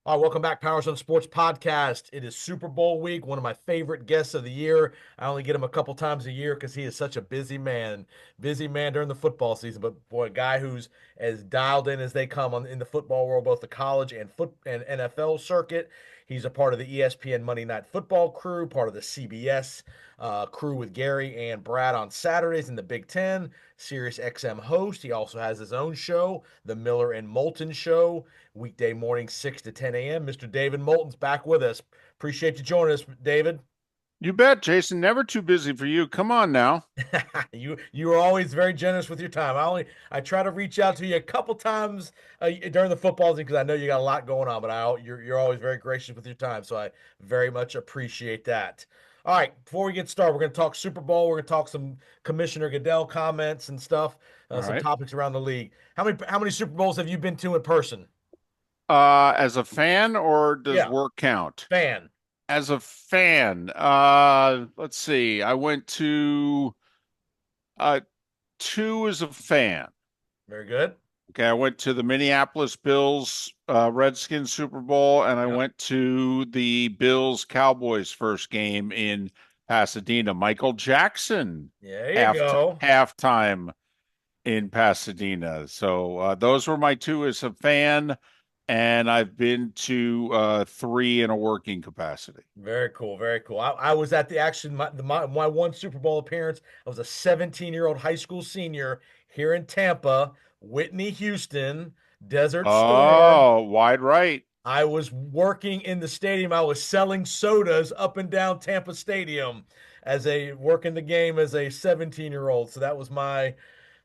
All right, welcome back, Powers on Sports Podcast. It is Super Bowl week, one of my favorite guests of the year. I only get him a couple times a year because he is such a busy man during the football season. But boy, a guy who's as dialed in as they come in the football world, both the college and NFL circuit. He's a part of the ESPN Monday Night Football crew, part of the CBS crew with Gary and Brad on Saturdays in the Big Ten. Sirius XM host. He also has his own show, the Miller and Moulton Show, weekday morning 6 to 10 a.m. Mr. David Moulton's back with us. Appreciate you joining us, David. You bet, Jason. Never too busy for you. Come on now. You are always very generous with your time. I try to reach out to you a couple times during the football season because I know you got a lot going on, but you're always very gracious with your time, so I very much appreciate that. All right, before we get started, we're going to talk Super Bowl. We're going to talk some Commissioner Goodell comments and stuff, All some right. topics around the league. How many Super Bowls have you been to in person? As a fan, or does Yeah, work count? fan. As a fan, let's see. I went to uh two as a fan. Very good. Okay, I went to the Minneapolis Bills Redskins Super Bowl, and I Yep. went to the Bills Cowboys first game in Pasadena. Michael Jackson There you go. halftime in Pasadena. So those were my two as a fan, and I've been to three in a working capacity. Very cool, very cool. I was at the action my one Super Bowl appearance. I was a 17-year-old high school senior here in Tampa, Whitney, Houston, Desert Storm. Oh, wide right. I was working in the stadium. I was selling sodas up and down Tampa Stadium as a working the game as a 17-year-old. So that was my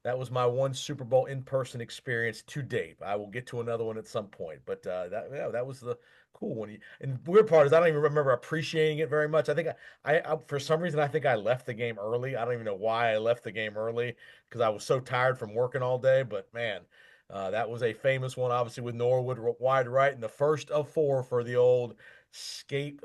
one Super Bowl in-person experience to date. I will get to another one at some point, but that was the cool one. And the weird part is I don't even remember appreciating it very much. I think I for some reason I think I left the game early. I don't even know why I left the game early because I was so tired from working all day. But man, that was a famous one, obviously with Norwood wide right, and the first of four for the old snake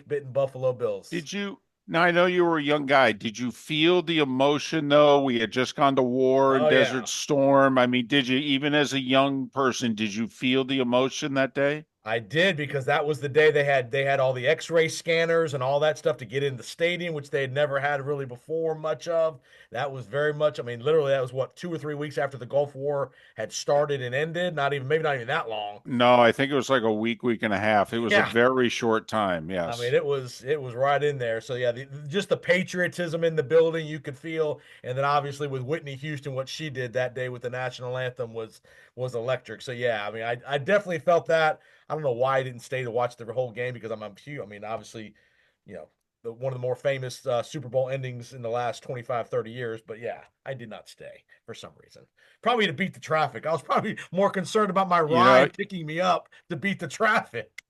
bitten Buffalo Bills. Did you? Now I know you were a young guy. Did you feel the emotion though? We had just gone to war in Oh yeah. Desert Storm. I mean, did you, even as a young person, did you feel the emotion that day? I did because that was the day they had all the X-ray scanners and all that stuff to get in the stadium, which they had never had really before much of. That was very much, I mean, literally that was what 2 or 3 weeks after the Gulf War had started and ended. Not even maybe not even that long. No, I think it was like a week and a half. It was a Yeah. very short time. I mean, Yes. it was right in there. So yeah, just the patriotism in the building you could feel, and then obviously with Whitney Houston, what she did that day with the national anthem was electric. So yeah, I mean, I definitely felt that. I don't know why I didn't stay to watch the whole game because I'm huge. I mean, obviously, you know, one of the more famous Super Bowl endings in the last 25, 30 years. But yeah, I did not stay for some reason. Probably to beat the traffic. I was probably more concerned about my You know, ride picking me up to beat the traffic.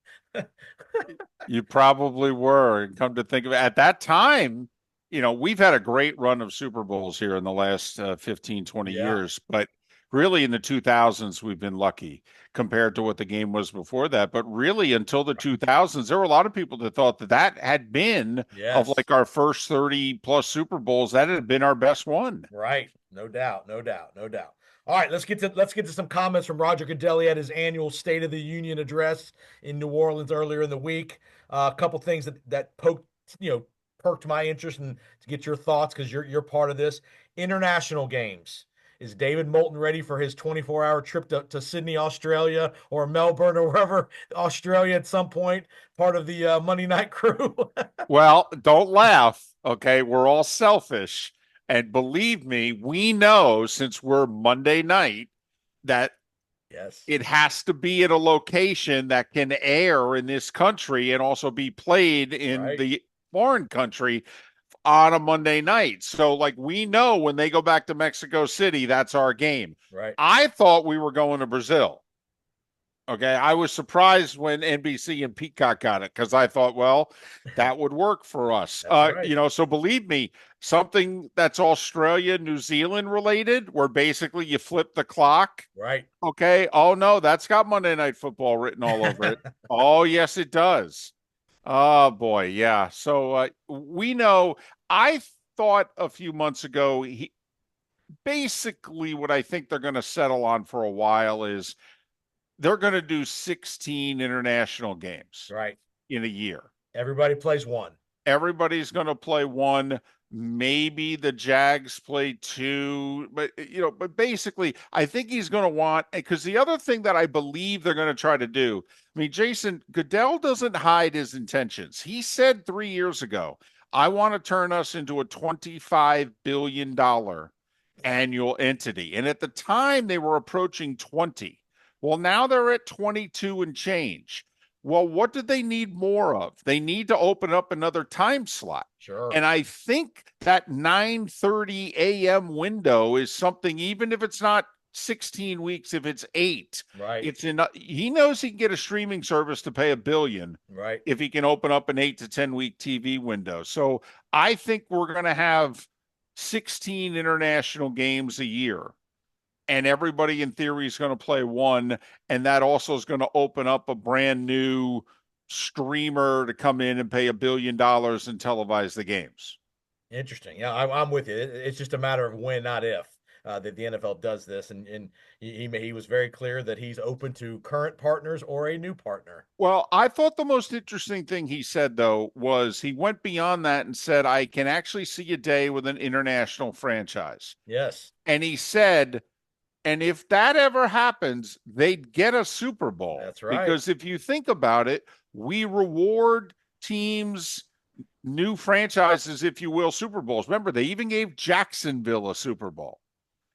you probably were. And come to think of it, at that time, we've had a great run of Super Bowls here in the last 15, 20 Yeah. years, but really in the 2000s, we've been lucky compared to what the game was before that. But really, until the 2000s, there were a lot of people that thought that that had been, of Yes. like our first 30 plus Super Bowls, that had been our best one. Right. No doubt. No doubt. No doubt. All right, let's get to some comments from Roger Goodell at his annual State of the Union address in New Orleans earlier in the week. A couple things that perked my interest and to get your thoughts because you're part of this. International games. Is David Moulton ready for his 24-hour trip to Sydney, Australia, or Melbourne, or wherever Australia at some point? Part of the Monday night crew. Well, don't laugh. Okay. We're all selfish. And believe me, we know since we're Monday night that Yes. it has to be at a location that can air in this country and also be played in Right. the foreign country on a Monday night. So, like, we know when they go back to Mexico City, that's our game. Right. I thought we were going to Brazil. Okay. I was surprised when NBC and Peacock got it because I thought, well, that would work for us. That's right. So believe me, something that's Australia, New Zealand related, where basically you flip the clock. Right. Okay. Oh, no, that's got Monday Night Football written all over it. Oh, yes, it does. Oh, boy. Yeah. So we know. I thought a few months ago, basically what I think they're going to settle on for a while is they're going to do 16 international games Right. in a year. Everybody plays one. Everybody's going to play one. Maybe the Jags play two, but basically, I think he's going to want, because the other thing that I believe they're going to try to do, I mean, Jason, Goodell doesn't hide his intentions. He said 3 years ago, I want to turn us into a $25 billion annual entity. And at the time, they were approaching 20. Well, now they're at 22 and change. Well, what do they need more of? They need to open up another time slot. Sure. And I think that 9:30 a.m. window is something, even if it's not 16 weeks, if it's 8, Right. it's in. He knows he can get a streaming service to pay $1 billion Right. if he can open up an 8 to 10 week TV window. So I think we're going to have 16 international games a year, and everybody in theory is going to play one, and that also is going to open up a brand new streamer to come in and pay $1 billion and televise the games. Interesting. Yeah, I'm with you. It's just a matter of when, not if, that the NFL does this. And he was very clear that he's open to current partners or a new partner. Well, I thought the most interesting thing he said, though, was he went beyond that and said, I can actually see a day with an international franchise. Yes, And he said, and if that ever happens, they'd get a Super Bowl. that's right. Because if you think about it, we reward teams, new franchises, if you will, Super Bowls. Remember, they even gave Jacksonville a Super Bowl.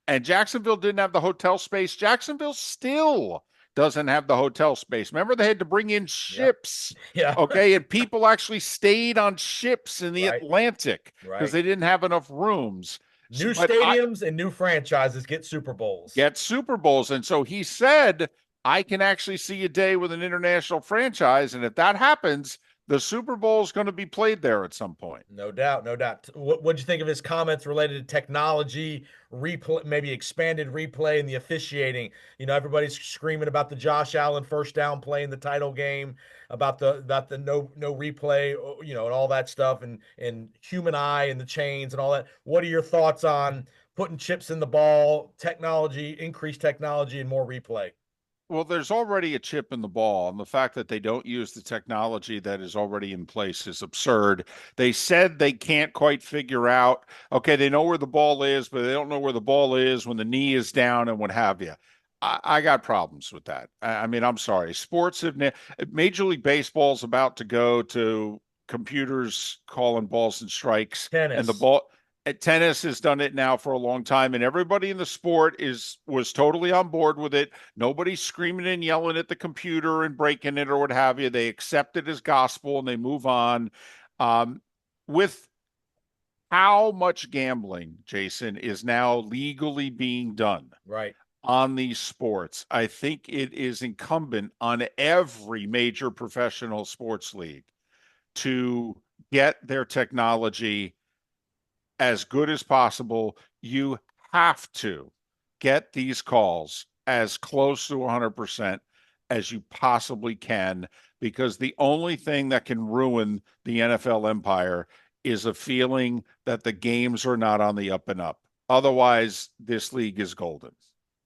And Jacksonville didn't have the hotel space. Jacksonville still doesn't have the hotel space. Remember, they had to bring in Yep. ships. Yeah. Okay. And people actually stayed on ships in the Right. Atlantic because Right. they didn't have enough rooms. New But I stadiums and new franchises get Super Bowls. get Super Bowls. And so he said, I can actually see a day with an international franchise. And if that happens, the Super Bowl is going to be played there at some point. No doubt, no doubt. What'd you think of his comments related to technology, replay, maybe expanded replay, and the officiating? You know, everybody's screaming about the Josh Allen first down play in the title game, about the no replay, you know, and all that stuff, and human eye and the chains and all that. What are your thoughts on putting chips in the ball, technology, increased technology, and more replay? Well, there's already a chip in the ball, and the fact that they don't use the technology that is already in place is absurd. They said they can't quite figure out, okay, they know where the ball is, but they don't know where the ball is when the knee is down and what have you. I got problems with that. I mean, I'm sorry. Sports have Major League Baseball's about to go to computers calling balls and strikes, and the Tennis. ball tennis has done it now for a long time, and everybody in the sport was totally on board with it. Nobody's screaming and yelling at the computer and breaking it or what have you. They accept it as gospel and they move on. With how much gambling, Jason, is now legally being done Right. on these sports, I think it is incumbent on every major professional sports league to get their technology as good as possible. You have to get these calls as close to 100% as you possibly can, because the only thing that can ruin the NFL empire is a feeling that the games are not on the up and up. Otherwise, this league is golden.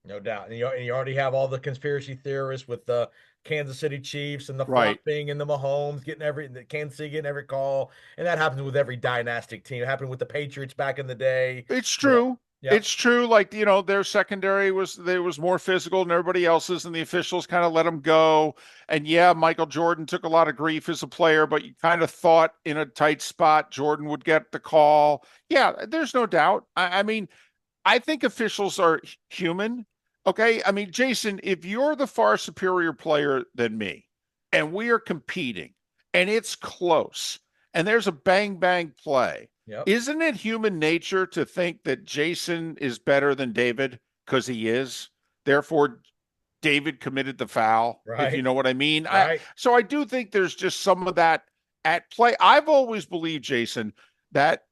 No doubt. And you already have all the conspiracy theorists with the Kansas City Chiefs and the Right. flopping and the Mahomes the Kansas City getting every call. And that happens with every dynastic team. It happened with the Patriots back in the day. It's You know, true. yep. It's true. Like, their secondary was more physical than everybody else's, and the officials kind of let them go. And yeah, Michael Jordan took a lot of grief as a player, but you kind of thought in a tight spot Jordan would get the call. Yeah, there's no doubt. I mean, I think officials are human. Okay. I mean, Jason, if you're the far superior player than me and we are competing and it's close and there's a bang bang play, Yep. isn't it human nature to think that Jason is better than David because he is? Therefore, David committed the foul, if you Right. know what I mean. Right. So I do think there's just some of that at play. I've always believed, Jason, that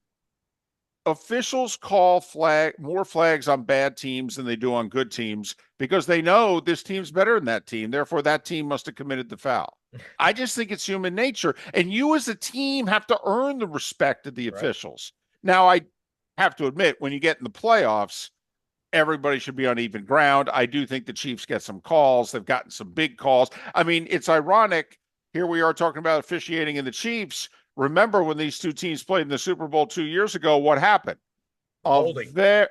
officials call more flags on bad teams than they do on good teams because they know this team's better than that team. Therefore, that team must have committed the foul. I just think it's human nature. And you as a team have to earn the respect of the Right. officials. Now, I have to admit, when you get in the playoffs, everybody should be on even ground. I do think the Chiefs get some calls. They've gotten some big calls. I mean, it's ironic. Here we are talking about officiating in the Chiefs. Remember when these two teams played in the Super Bowl 2 years ago, what happened? Holding. The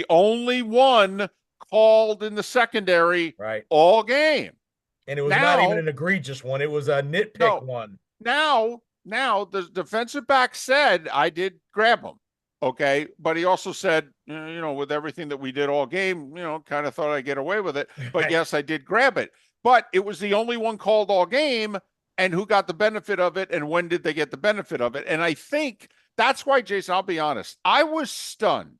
only one called in the secondary Right. all game. And it was not even Now, an egregious one. It was a nitpick no, one. now the defensive back said I did grab him. Okay. But he also said, with everything that we did all game, kind of thought I'd get away with it. But Right. yes, I did grab it. But it was the only one called all game. And who got the benefit of it? And when did they get the benefit of it? And I think that's why, Jason, I'll be honest, I was stunned.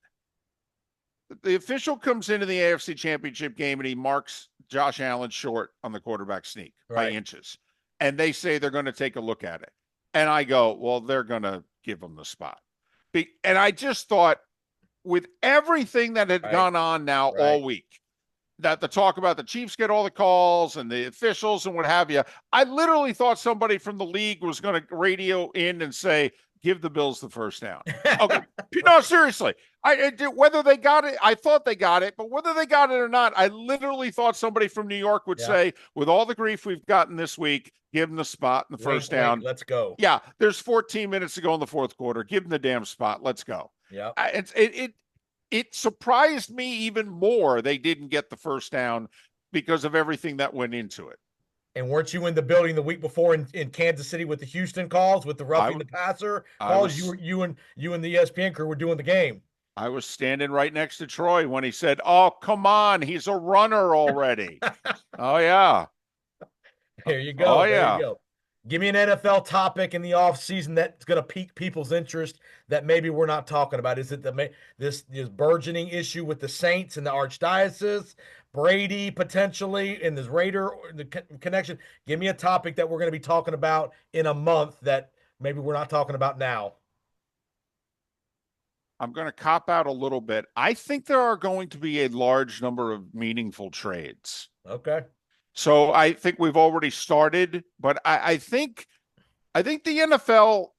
The official comes into the AFC Championship game and he marks Josh Allen short on the quarterback sneak by Right. inches. And they say they're going to take a look at it. And I go, well, they're going to give him the spot. And I just thought, with everything that had Right. gone on now Right. all week, that the talk about the Chiefs get all the calls and the officials and what have you, I literally thought somebody from the league was going to radio in and say, give the Bills the first down. Okay. No, seriously. Whether they got it, I thought they got it, but whether they got it or not, I literally thought somebody from New York would say, with all the grief we've gotten this week, give them the spot in the first down. Let's go. Yeah, there's 14 minutes to go in the fourth quarter. Give them the damn spot. Let's go. Yeah. It surprised me even more they didn't get the first down because of everything that went into it. And weren't you in the building the week before in Kansas City with the Houston calls, with the roughing the passer calls? You and the ESPN crew were doing the game. I was standing right next to Troy when he said, "Oh, come on, he's a runner already." Oh yeah. There you go. Oh there yeah. you go. Give me an NFL topic in the offseason that's going to pique people's interest that maybe we're not talking about. Is it this burgeoning issue with the Saints and the Archdiocese, Brady potentially, and this Raider the connection? Give me a topic that we're going to be talking about in a month that maybe we're not talking about now. I'm going to cop out a little bit. I think there are going to be a large number of meaningful trades. Okay. So I think we've already started, but I think the NFL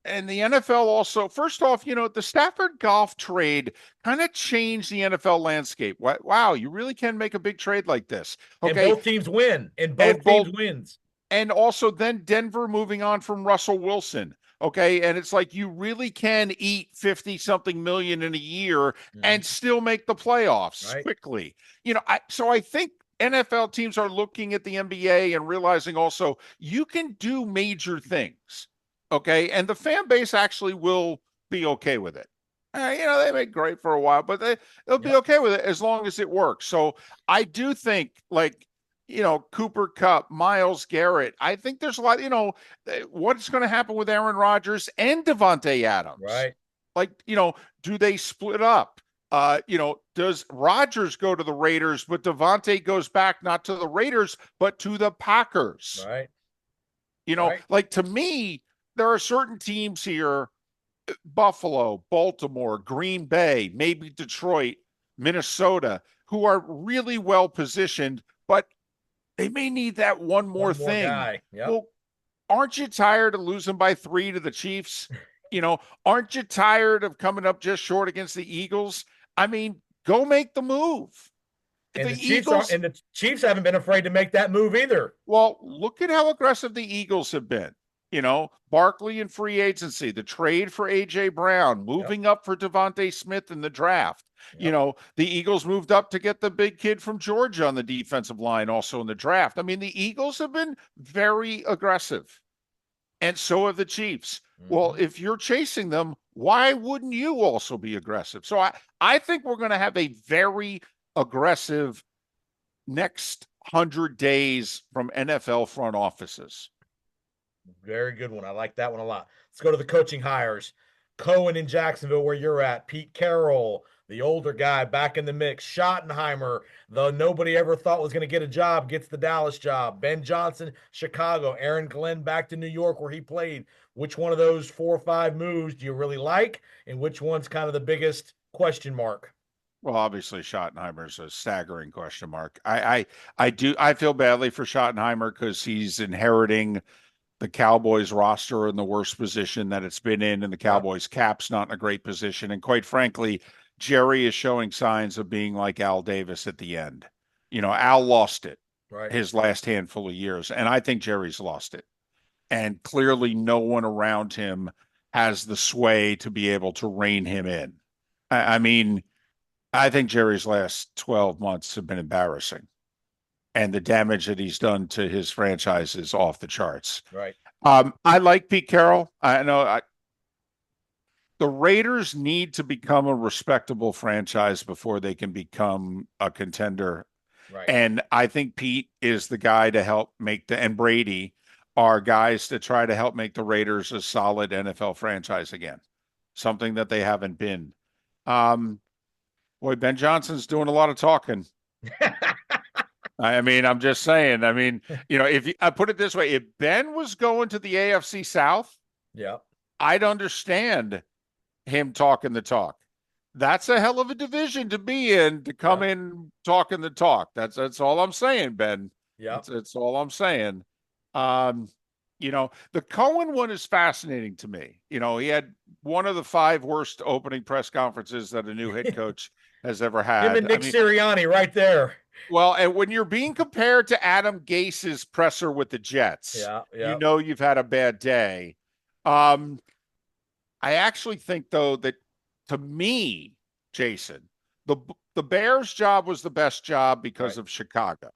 and the NFL also, first off, the Stafford Golf trade kind of changed the NFL landscape. Wow, you really can make a big trade like this. Okay. And both teams win. And both teams wins. And also then Denver moving on from Russell Wilson. Okay. And it's like you really can eat 50 something million in a year and still make the playoffs quickly. So I think NFL teams are looking at the NBA and realizing also you can do major things. Okay. And the fan base actually will be okay with it. They make great for a while, but they'll be okay with it as long as it works. So I do think Cooper Kupp, Myles Garrett. I think there's a lot, what's going to happen with Aaron Rodgers and Devontae Adams? Right. Do they split up? Does Rodgers go to the Raiders, but Devontae goes back not to the Raiders, but to the Packers? Right. To me, there are certain teams here, Buffalo, Baltimore, Green Bay, maybe Detroit, Minnesota, who are really well positioned, but they may need that one more thing. Guy. Yep. Well, aren't you tired of losing by 3 to the Chiefs? Aren't you tired of coming up just short against the Eagles? I mean, go make the move. And the Chiefs haven't been afraid to make that move either. Well, look at how aggressive the Eagles have been. Barkley in free agency, the trade for A.J. Brown, moving up for Devontae Smith in the draft. The Eagles moved up to get the big kid from Georgia on the defensive line also in the draft. I mean, the Eagles have been very aggressive, and so have the Chiefs. Well, if you're chasing them, why wouldn't you also be aggressive? So I think we're going to have a very aggressive next 100 days from NFL front offices. Very good one. I like that one a lot. Let's go to the coaching hires. Cohen in Jacksonville, where you're at. Pete Carroll, the older guy, back in the mix. Schottenheimer, the nobody ever thought was going to get a job, gets the Dallas job. Ben Johnson, Chicago. Aaron Glenn back to New York, where he played. Which one of those 4 or 5 moves do you really like? And which one's kind of the biggest question mark? Well, obviously Schottenheimer's a staggering question mark. I feel badly for Schottenheimer because he's inheriting the Cowboys roster in the worst position that it's been in, and the Cowboys cap's not in a great position. And quite frankly, Jerry is showing signs of being like Al Davis at the end. Al lost it Right. his last handful of years, and I think Jerry's lost it. And clearly, no one around him has the sway to be able to rein him in. I mean, I think Jerry's last 12 months have been embarrassing, and the damage that he's done to his franchise is off the charts. Right. I like Pete Carroll. I know the Raiders need to become a respectable franchise before they can become a contender. Right. And I think Pete is the guy to help and Brady are guys to try to help make the Raiders a solid NFL franchise again, something that they haven't been. Um, Boy, Ben Johnson's doing a lot of talking. I mean, I'm just saying. I mean, I put it this way, if Ben was going to the AFC South, Yeah. I'd understand him talking the talk. That's a hell of a division to be in to come Yeah. in talking the talk. That's all I'm saying, Ben. Yeah. That's all I'm saying. Um, the Cohen one is fascinating to me. He had one of the 5 worst opening press conferences that a new head coach has ever Him and had. I Nick mean, Sirianni right there. well, and when you're being compared to Adam Gase's presser with the Jets, Yeah. you Yeah. know you've had a bad day. Um, I actually think though that to me, Jason, the the Bears job was the best job because Right. of Chicago.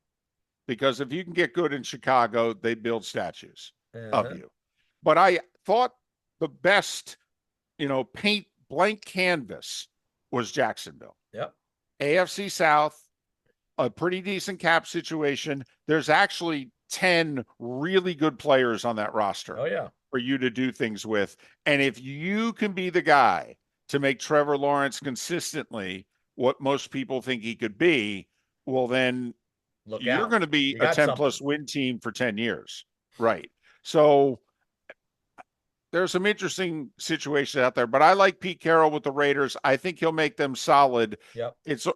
Because if you can get good in Chicago, they build statues of Uh-huh. you. But I thought the best, paint blank canvas was Jacksonville. Yep. AFC South, a pretty decent cap situation. There's actually 10 really good players on that roster Oh yeah. for you to do things with. And if you can be the guy to make Trevor Lawrence consistently what most people think he could be, well, then Look you're out. going to be You a got 10 something. plus win team for 10 years. Right. So there's some interesting situations out there, but I like Pete Carroll with the Raiders. I think he'll make them solid. Yep. It's,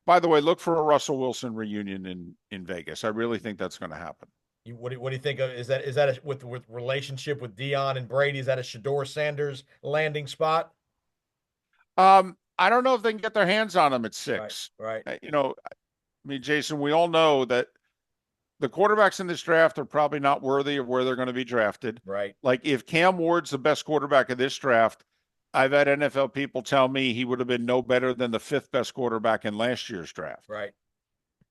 by the way, look for a Russell Wilson reunion in Vegas. I really think that's going to happen. What do you think of is that with relationship with Dion and Brady? Is that a Shador Sanders landing spot? I don't know if they can get their hands on him at Right. 6. Right. I mean, Jason, we all know that the quarterbacks in this draft are probably not worthy of where they're going to be drafted. Right. Like if Cam Ward's the best quarterback of this draft, I've had NFL people tell me he would have been no better than the 5th best quarterback in last year's draft. Right.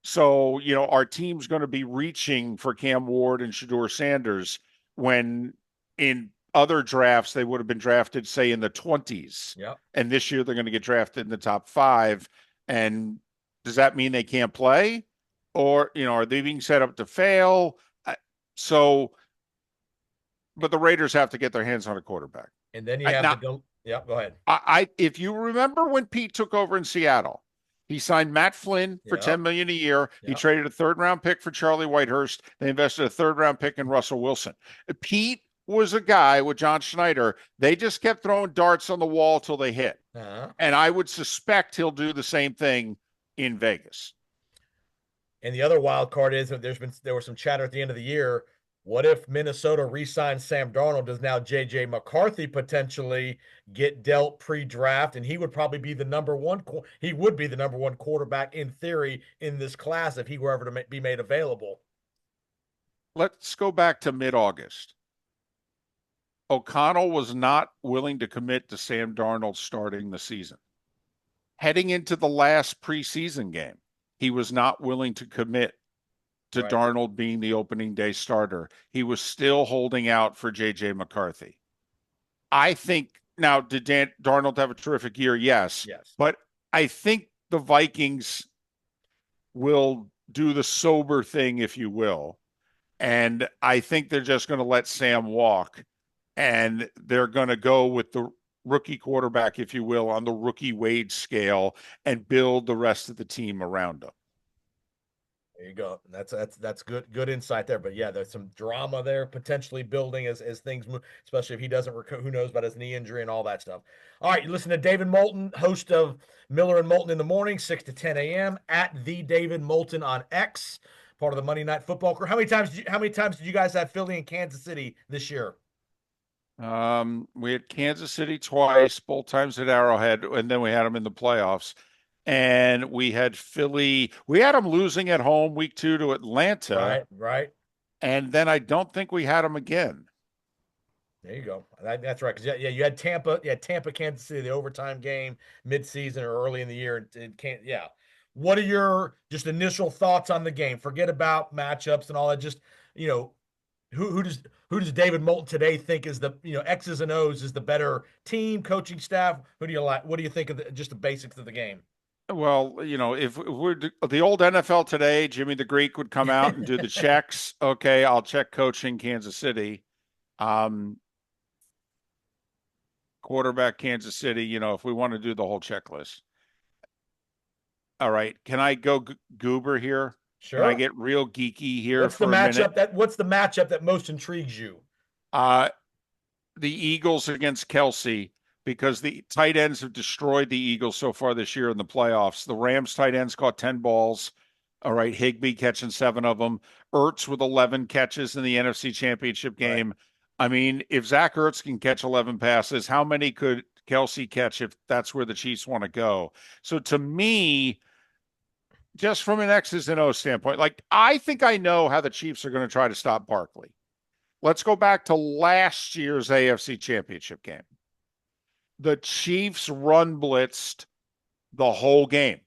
So, our team's going to be reaching for Cam Ward and Shador Sanders when in other drafts they would have been drafted, say, in the 20s. Yep. And this year they're going to get drafted in the top 5. And does that mean they can't play? Or, are they being set up to fail? So, but the Raiders have to get their hands on a quarterback. And then you have to Now, go. Yep. Go ahead. if you remember when Pete took over in Seattle, he signed Matt Flynn for Yep. $10 million a year. He Yep. traded a 3rd-round pick for Charlie Whitehurst. They invested a 3rd-round pick in Russell Wilson. Pete was a guy with John Schneider. They just kept throwing darts on the wall till they hit. Uh-huh. And I would suspect he'll do the same thing in Vegas. And the other wild card is that there was some chatter at the end of the year. What if Minnesota re-signs Sam Darnold? Does now J.J. McCarthy potentially get dealt pre-draft, and he would probably be the number one? He would be the number one quarterback in theory in this class if he were ever to be made available. Let's go back to mid-August. O'Connell was not willing to commit to Sam Darnold starting the season. Heading into the last preseason game, he was not willing to commit to Right. Darnold being the opening day starter. He was still holding out for J.J. McCarthy. I think now, did Darnold have a terrific year? Yes. Yes. But I think the Vikings will do the sober thing, if you will. And I think they're just going to let Sam walk. And they're going to go with the rookie quarterback, if you will, on the rookie wage scale and build the rest of the team around him. There you go. That's good insight there. But yeah, there's some drama there potentially building as things move, especially if he doesn't who knows about his knee injury and all that stuff. All right, you listen to David Moulton, host of Miller and Moulton in the morning, 6 to 10 a.m. at the David Moulton on X, part of the Monday Night Football crew. How many times did you guys have Philly and Kansas City this year? We had Kansas City twice, both times at Arrowhead, and then we had them in the playoffs. And we had Philly. We had them losing at home week 2 to Atlanta, Right, right. and then I don't think we had them again. There you go. That's right. Because yeah, you had Tampa, Kansas City, the overtime game, midseason or early in the year. It can't. Yeah. What are your just initial thoughts on the game? Forget about matchups and all that. Just you know, who does David Moulton today think is the X's and O's is the better team, coaching staff? Who do you like? What do you think of just the basics of the game? Well, if we're the old NFL today, Jimmy the Greek would come out and do the checks. Okay, I'll check coaching Kansas City. Um, Quarterback Kansas City, if we want to do the whole checklist. All right. Can I go goober here? Can I Sure. get real geeky here What's the for a minute? matchup that most intrigues you? Uh, the Eagles against Kelsey, because the tight ends have destroyed the Eagles so far this year in the playoffs. The Rams tight ends caught 10 balls. All right. Higbee catching 7 of them. Ertz with 11 catches in the NFC Championship Right. game. I mean, if Zach Ertz can catch 11 passes, how many could Kelsey catch if that's where the Chiefs want to go? So to me, just from an X's and O's standpoint, like I think I know how the Chiefs are going to try to stop Barkley. Let's go back to last year's AFC Championship game. The Chiefs run blitzed the whole game,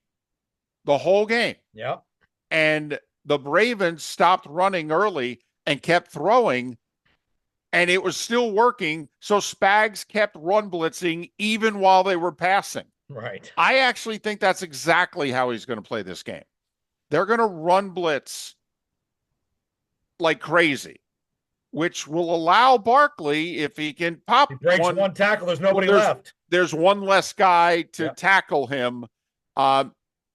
the whole game. Yep. And the Ravens stopped running early and kept throwing, and it was still working. So Spags kept run blitzing even while they were passing. Right. I actually think that's exactly how he's going to play this game. They're going to run blitz like crazy, which will allow Barkley, if he can pop He breaks one, one tackle. There's well, nobody left. there's one less guy to Yep. tackle him. Um,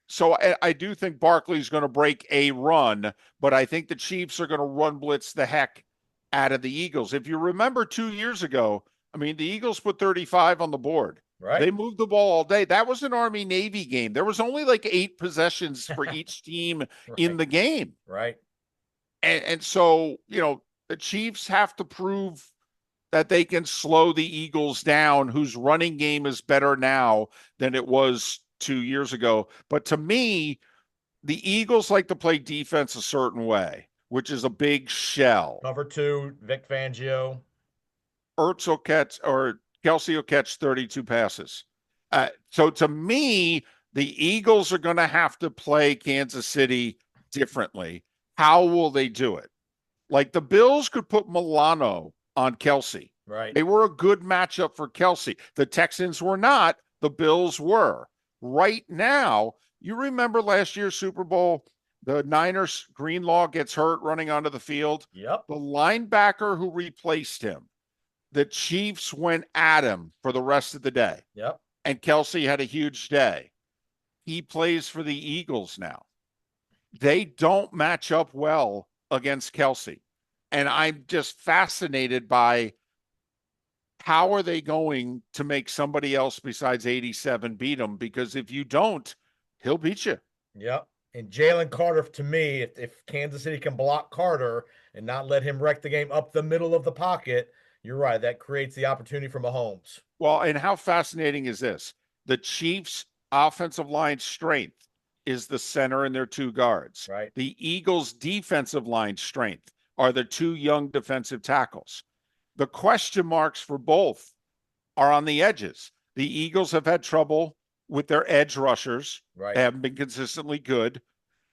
so I do think Barkley's going to break a run, but I think the Chiefs are going to run blitz the heck out of the Eagles. If you remember 2 years ago, I mean, the Eagles put 35 on the board. Right. They moved the ball all day. That was an Army Navy game. There was only like 8 possessions for each team in Right. the game. Right. And so, the Chiefs have to prove that they can slow the Eagles down, whose running game is better now than it was 2 years ago. But to me, the Eagles like to play defense a certain way, which is a big shell. Cover two, Vic Fangio. Ertz will catch, or Kelsey will catch 32 passes. So to me, the Eagles are going to have to play Kansas City differently. How will they do it? Like the Bills could put Milano on Kelsey. Right. They were a good matchup for Kelsey. The Texans were not. The Bills were. Right now, you remember last year's Super Bowl, the Niners, Greenlaw gets hurt running onto the field. Yep. The linebacker who replaced him, the Chiefs went at him for the rest of the day. Yep. And Kelsey had a huge day. He plays for the Eagles now. They don't match up well against Kelsey. And I'm just fascinated by how are they going to make somebody else besides 87 beat him? Because if you don't, he'll beat you. Yep. And Jalen Carter, to me, if Kansas City can block Carter and not let him wreck the game up the middle of the pocket, you're right. That creates the opportunity for Mahomes. Well, and how fascinating is this? The Chiefs' offensive line strength is the center and their 2 guards. Right. The Eagles' defensive line strength are the 2 young defensive tackles. The question marks for both are on the edges. The Eagles have had trouble with their edge rushers. Right. They haven't been consistently good.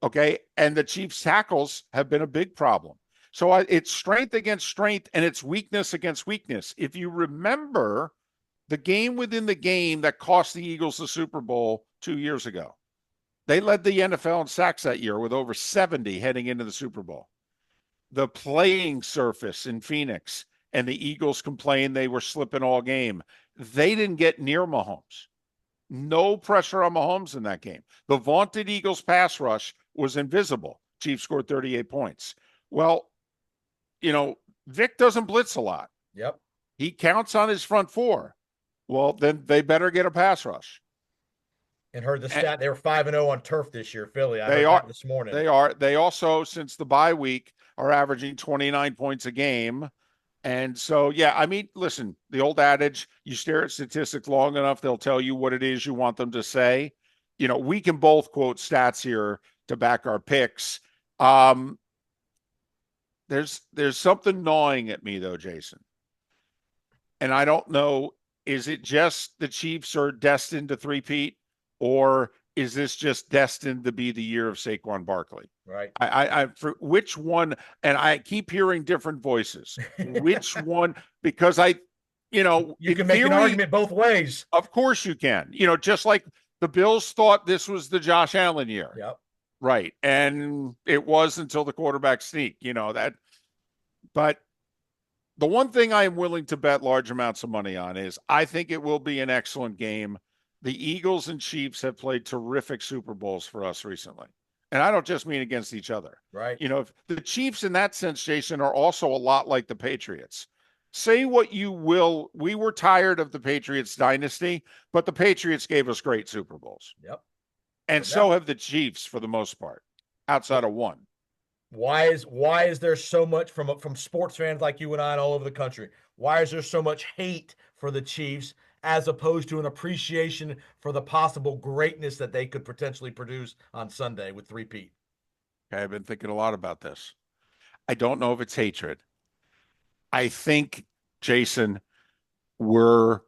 Okay. And the Chiefs' tackles have been a big problem. So it's strength against strength and it's weakness against weakness. If you remember the game within the game that cost the Eagles the Super Bowl 2 years ago, they led the NFL in sacks that year with over 70 heading into the Super Bowl. The playing surface in Phoenix, and the Eagles complained they were slipping all game. They didn't get near Mahomes. No pressure on Mahomes in that game. The vaunted Eagles pass rush was invisible. Chiefs scored 38 points. Well, Vic doesn't blitz a lot. Yep. He counts on his front 4. Well, then they better get a pass rush. And heard the stat they were 5-0 on turf this year, Philly. I They heard are that this morning. They are. They also, since the bye week, are averaging 29 points a game. And so, yeah, I mean, listen, the old adage, you stare at statistics long enough, they'll tell you what it is you want them to say. We can both quote stats here to back our picks. Um, there's something gnawing at me though, Jason. And I don't know, is it just the Chiefs are destined to three-peat, or is this just destined to be the year of Saquon Barkley? Right. For which one, and I keep hearing different voices. Which one? Because You in can make an theory, argument both ways. of course you can. Just like the Bills thought this was the Josh Allen year, Yep. right? And it was until the quarterback sneak. That. But the one thing I am willing to bet large amounts of money on is I think it will be an excellent game. The Eagles and Chiefs have played terrific Super Bowls for us recently. And I don't just mean against each other. Right. If the Chiefs in that sense, Jason, are also a lot like the Patriots. Say what you will. We were tired of the Patriots dynasty, but the Patriots gave us great Super Bowls. Yep. And No so doubt. have the Chiefs for the most part, outside of one. Why is there so much from sports fans like you and I and all over the country? Why is there so much hate for the Chiefs as opposed to an appreciation for the possible greatness that they could potentially produce on Sunday with three-peat? Okay, I've been thinking a lot about this. I don't know if it's hatred. I think, Jason, we're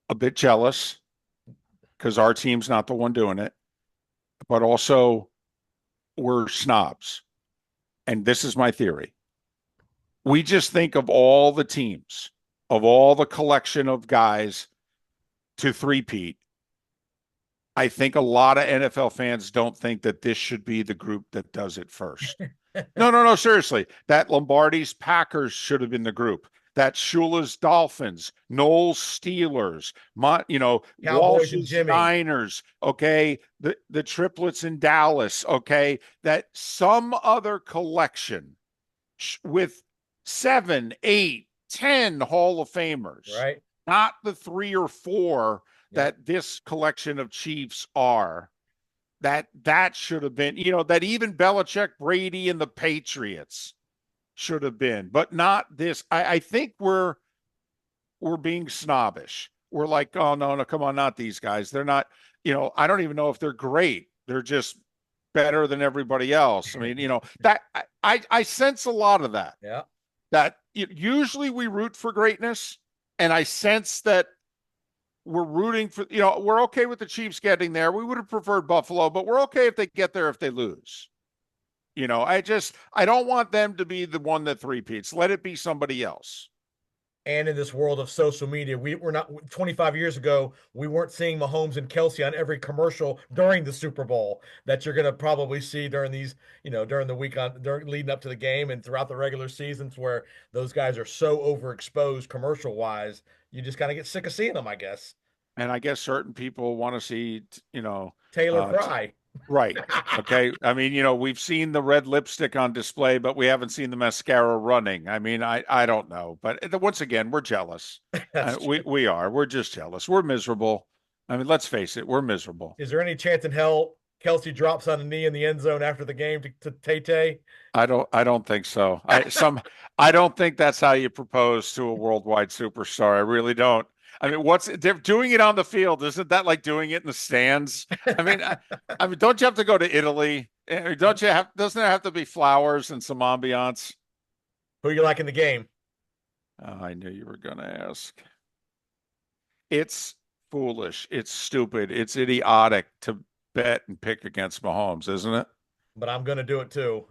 a bit jealous because our team's not the one doing it, but also we're snobs. And this is my theory. We just think of all the teams, of all the collection of guys to three-peat. I think a lot of NFL fans don't think that this should be the group that does it first. No, no, no, seriously. That Lombardi's Packers should have been the group. That Shula's Dolphins, Knowles Steelers, Cowboys and Walsh's Jimmy. Niners, okay, the triplets in Dallas, okay, that some other collection with 7, 8, 10 Hall of Famers, Right. not the 3 or 4 Yep. that this collection of Chiefs are. That should have been, that even Belichick, Brady, and the Patriots should have been, but not this. I think we're being snobbish. We're like, oh no, no, come on, not these guys. They're not, I don't even know if they're great. They're just better than everybody else. I mean, that I sense a lot of that. Yeah. That usually we root for greatness, and I sense that we're rooting for, we're okay with the Chiefs getting there. We would have preferred Buffalo, but we're okay if they get there if they lose. I don't want them to be the one that three-peats. Let it be somebody else. And in this world of social media, we were not 25 years ago, we weren't seeing Mahomes and Kelsey on every commercial during the Super Bowl that you're going to probably see during these, during the week during leading up to the game and throughout the regular seasons where those guys are so overexposed commercial wise. You just kind of get sick of seeing them, I guess. And I guess certain people want to see, Taylor uh, Fry. right. Okay. I mean, we've seen the red lipstick on display, but we haven't seen the mascara running. I mean, I don't know. But once again, we're jealous. That's We true. we are. We're just jealous. We're miserable. I mean, let's face it, we're miserable. Is there any chance in hell Kelsey drops on a knee in the end zone after the game to Tay Tay? I don't think so. I don't think that's how you propose to a worldwide superstar. I really don't. I mean, they're doing it on the field? Isn't that like doing it in the stands? I mean, I mean, don't you have to go to Italy? Don't you have? Doesn't there have to be flowers and some ambiance? Who you like in the game? Oh, I knew you were going to ask. It's foolish. It's stupid. It's idiotic to bet and pick against Mahomes, isn't it? But I'm going to do it too.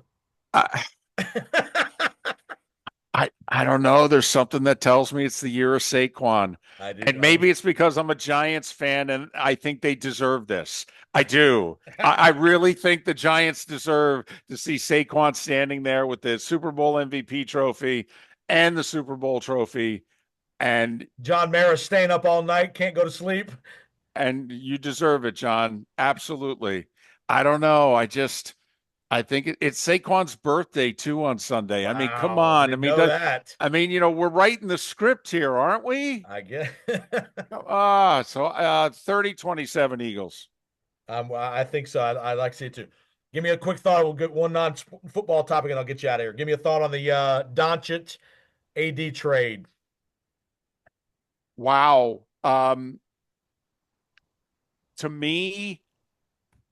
I, I don't know. There's something that tells me it's the year of Saquon. I do. And maybe it's because I'm a Giants fan and I think they deserve this. I do. I really think the Giants deserve to see Saquon standing there with the Super Bowl MVP trophy and the Super Bowl trophy. And John Mara staying up all night, can't go to sleep. and you deserve it, John. Absolutely. I don't know. I think it's Saquon's birthday too on Sunday. I mean, come Wow, on. didn't know that. I mean, we're writing the script here, aren't we? I guess. 30-27 Eagles. I think so. I like to see it too. Give me a quick thought. We'll get one non-football topic, and I'll get you out of here. Give me a thought on the Doncic AD trade. Wow. To me,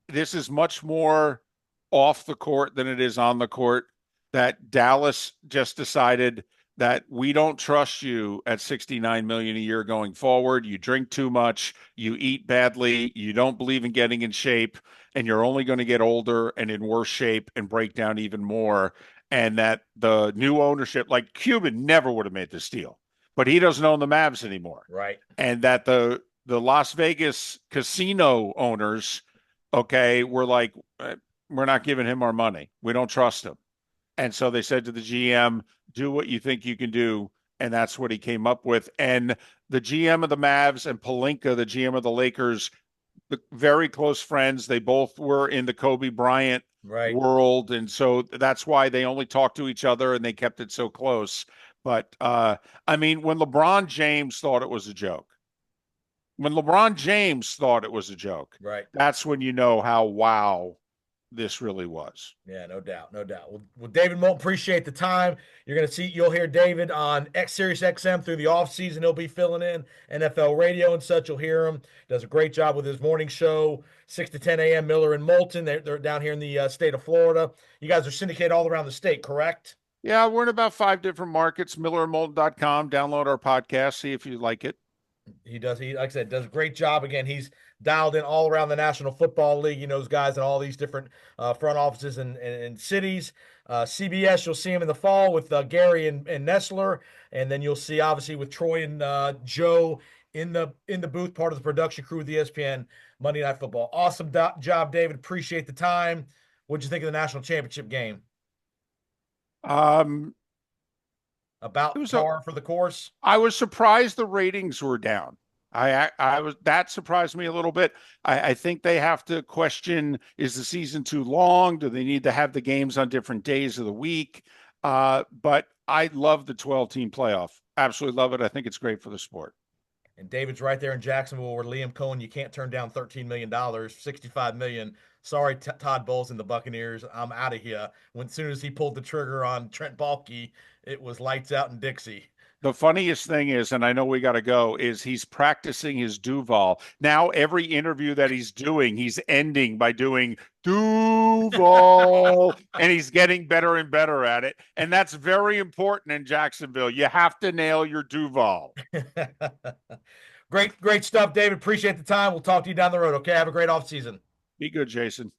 this is much more off the court than it is on the court. That Dallas just decided that we don't trust you at 69 million a year going forward. You drink too much, you eat badly, you don't believe in getting in shape, and you're only going to get older and in worse shape and break down even more. And that the new ownership, like Cuban never would have made this deal, but he doesn't own the Mavs anymore. Right. And that the Las Vegas casino owners, okay, were like, we're not giving him our money. We don't trust him. And so they said to the GM, do what you think you can do. And that's what he came up with. And the GM of the Mavs and Pelinka, the GM of the Lakers, the very close friends. They both were in the Kobe Bryant Right. world. And so that's why they only talked to each other and they kept it so close. But I mean, when LeBron James thought it was a joke, when LeBron James thought it was a joke, Right. that's when you know how wow this really was. Yeah, no doubt, no doubt. Well, David Moulton, appreciate the time. You'll hear David on X Sirius XM through the offseason. He'll be filling in NFL radio and such. You'll hear him. Does a great job with his morning show, 6 to 10 a.m. Miller and Moulton. They're down here in the state of Florida. You guys are syndicated all around the state, correct? Yeah, we're in about 5 different markets. MillerandMoulton.com. Download our podcast. See if you like it. He does. He, like I said, does a great job. Again, he's dialed in all around the National Football League. He knows guys in all these different front offices and cities. CBS, you'll see him in the fall with Gary and Nestler, and then you'll see obviously with Troy and Joe in the booth, part of the production crew with ESPN Monday Night Football. Awesome job, David. Appreciate the time. What'd you think of the national championship game? Um, it About was a par for the course. I was surprised the ratings were down. I was that surprised me a little bit. I think they have to question, is the season too long? Do they need to have the games on different days of the week? But I love the 12-team playoff. Absolutely love it. I think it's great for the sport. And David's right there in Jacksonville where Liam Cohen, you can't turn down $13 million, $65 million. Sorry, Todd Bowles and the Buccaneers. I'm out of here. When as soon as he pulled the trigger on Trent Baalke, it was lights out in Dixie. The funniest thing is, and I know we got to go, is he's practicing his Duval. Now, every interview that he's doing, he's ending by doing Duval, and he's getting better and better at it. And that's very important in Jacksonville. You have to nail your Duval. Great stuff, David. Appreciate the time. We'll talk to you down the road. Okay. Have a great off season. Be good, Jason.